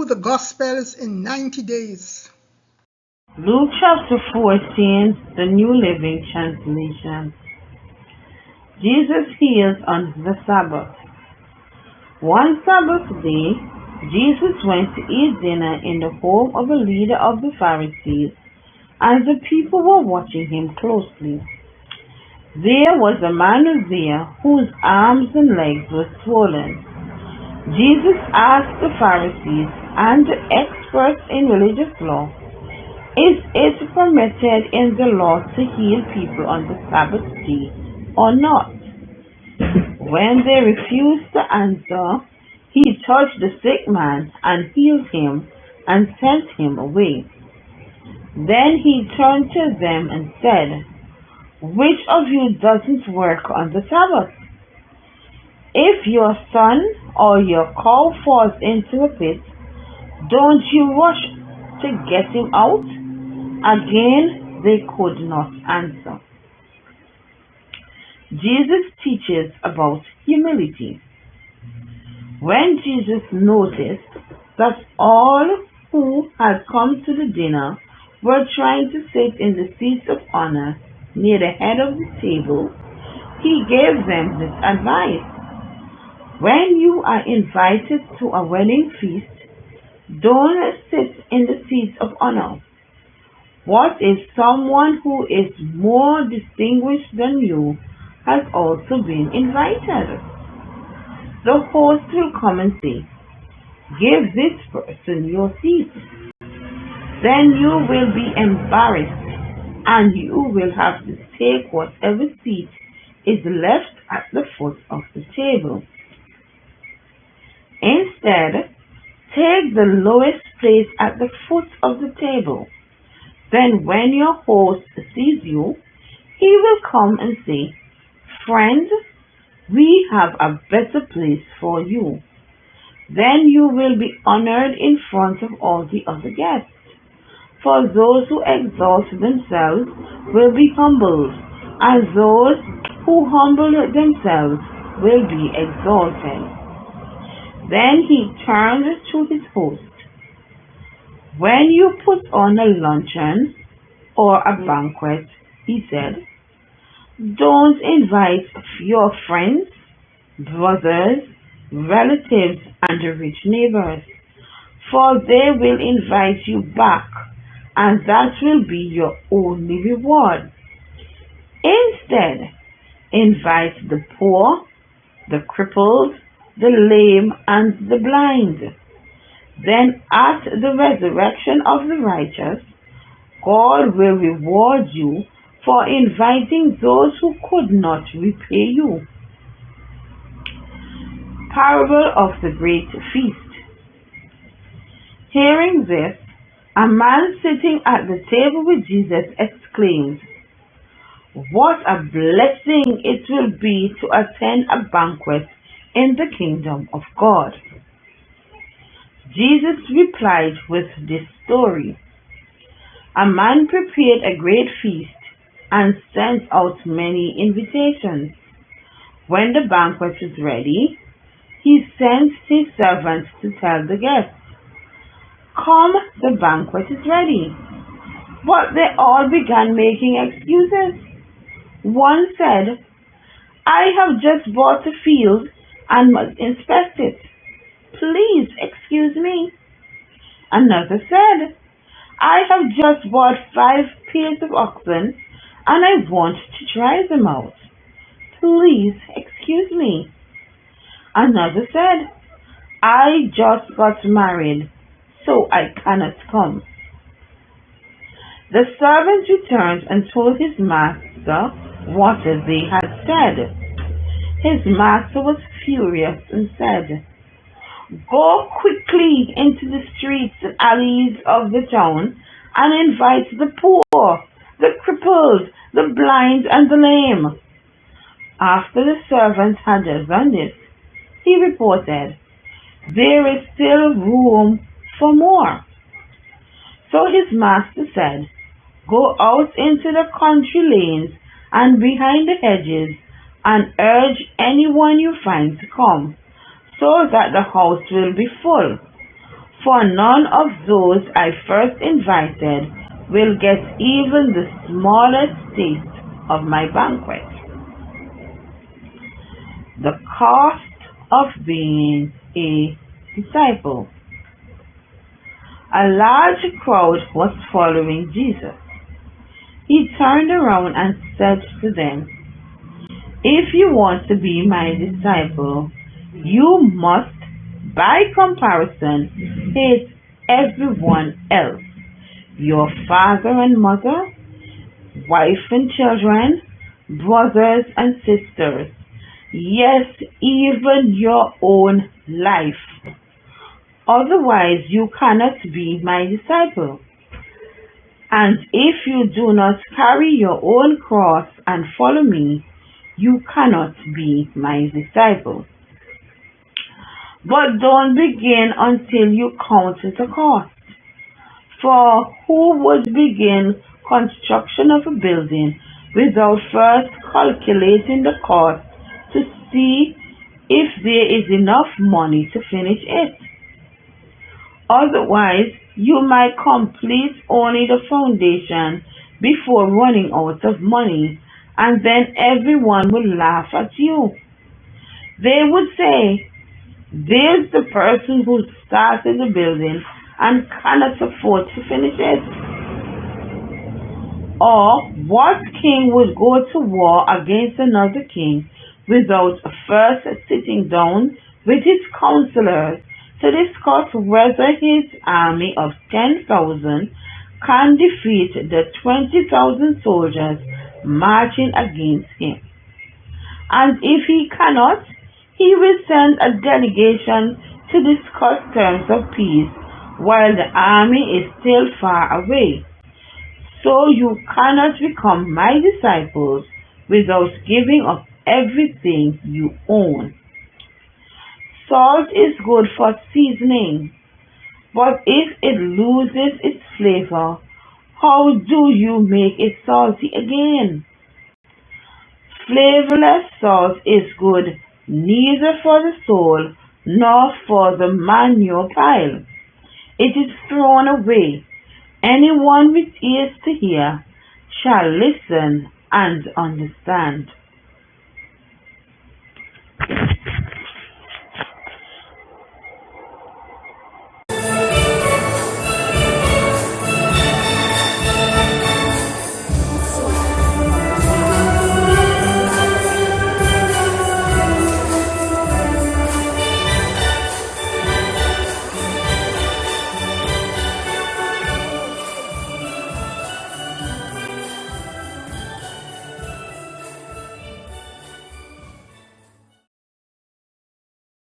the Gospels in 90 days. Luke chapter 14, the New Living Translation. Jesus heals on the Sabbath. One Sabbath day, Jesus went to eat dinner in the home of a leader of the Pharisees, and the people were watching him closely. There was a man there whose arms and legs were swollen. Jesus asked the Pharisees and the experts in religious law, "Is it permitted in the law to heal people on the Sabbath day or not?" When they refused to answer, he touched the sick man and healed him and sent him away. Then he turned to them and said, "Which of you doesn't work on the Sabbath? If your son or your cow falls into a pit, don't you rush to get him out?" Again, they could not answer. Jesus teaches about humility. When Jesus noticed that all who had come to the dinner were trying to sit in the seats of honor near the head of the table, he gave them this advice: when you are invited to a wedding feast, don't sit in the seats of honor. What if someone who is more distinguished than you has also been invited? The host will come and say, "Give this person your seat." Then you will be embarrassed and you will have to take whatever seat is left at the foot of the table. Instead, take the lowest place at the foot of the table. Then when your host sees you, he will come and say, "Friend, we have a better place for you." Then you will be honored in front of all the other guests. For those who exalt themselves will be humbled, and those who humble themselves will be exalted. Then he turned to his host. "When you put on a luncheon or a banquet," he said, "don't invite your friends, brothers, relatives, and rich neighbors, for they will invite you back, and that will be your only reward. Instead, invite the poor, the crippled, the lame, and the blind. Then at the resurrection of the righteous, God will reward you for inviting those who could not repay you." Parable of the Great Feast. Hearing this, a man sitting at the table with Jesus exclaimed, "What a blessing it will be to attend a banquet in the kingdom of God." Jesus replied with this story: A man prepared a great feast and sent out many invitations. When the banquet was ready, he sent his servants to tell the guests, "Come, the banquet is ready." But they all began making excuses. One said, "I have just bought a field and must inspect it. Please excuse me." Another said, "I have just bought 5 pairs of oxen and I want to try them out. Please excuse me." Another said, "I just got married, so I cannot come." The servant returned and told his master what they had said. His master was furious and said, "Go quickly into the streets and alleys of the town and invite the poor, the crippled, the blind, and the lame." After the servant had done this, he reported, "There is still room for more." So his master said, "Go out into the country lanes and behind the hedges and urge anyone you find to come, so that the house will be full. For none of those I first invited will get even the smallest taste of my banquet. The cost of being a disciple. A large crowd was following Jesus. He turned around and said to them, "If you want to be my disciple, you must, by comparison, hate everyone else, your father and mother, wife and children, brothers and sisters, yes, even your own life. Otherwise, you cannot be my disciple. And if you do not carry your own cross and follow me, you cannot be my disciple. But don't begin until you count the cost. For who would begin construction of a building without first calculating the cost to see if there is enough money to finish it? Otherwise, you might complete only the foundation before running out of money, and then everyone will laugh at you. They would say, 'There's the person who started the building and cannot afford to finish it.' Or what king would go to war against another king without first sitting down with his counselors to discuss whether his army of 10,000 can defeat the 20,000 soldiers marching against him? And if he cannot, he will send a delegation to discuss terms of peace while the army is still far away. So you cannot become my disciples without giving up everything you own. Salt is good for seasoning, but if it loses its flavor, how do you make it salty again? Flavorless salt is good neither for the soul nor for the manure pile. It is thrown away. Anyone with ears to hear shall listen and understand."